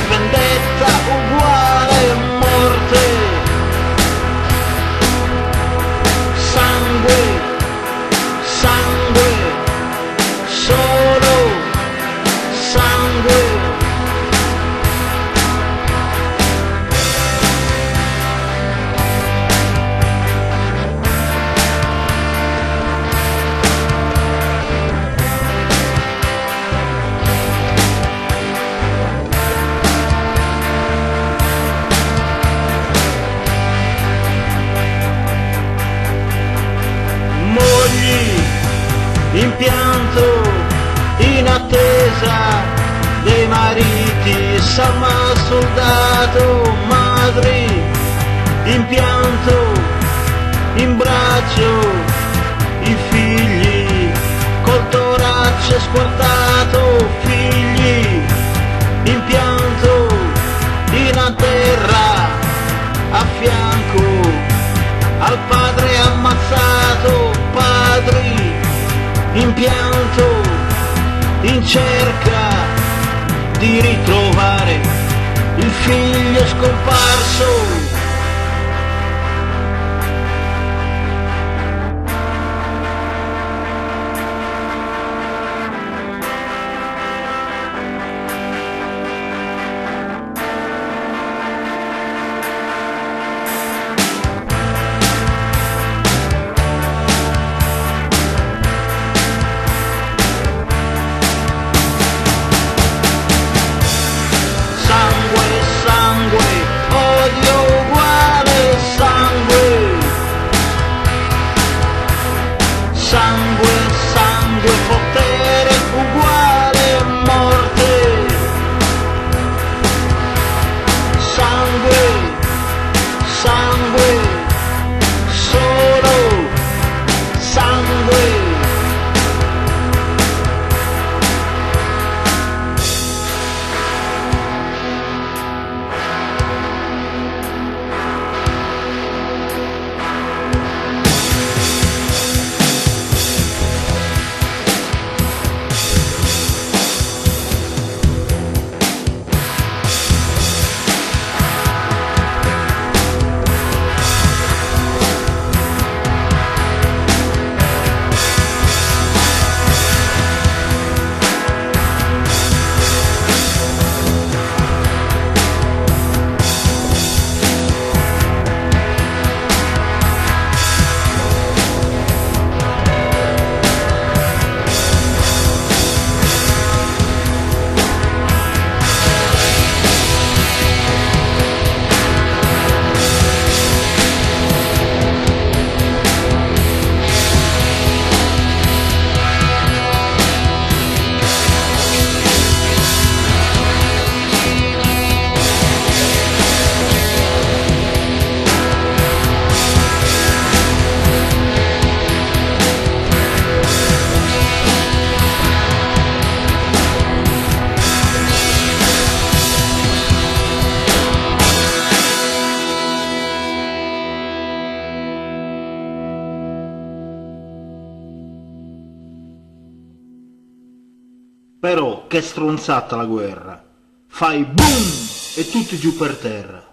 vendetta uguale morte, sangue, sangue, solo sangue. In pianto, in attesa dei mariti, Samma soldato, madri, in pianto, in braccio, i figli, col torace squartato, figli, in pianto, in terra, a fianco, al padre ammazzato, padri, in pianto, in cerca di ritrovare il figlio scomparso. Sangue, sangue, potere uguale morte. Sangue, sangue, solo sangue. Però che stronzata la guerra, fai boom e tutti giù per terra.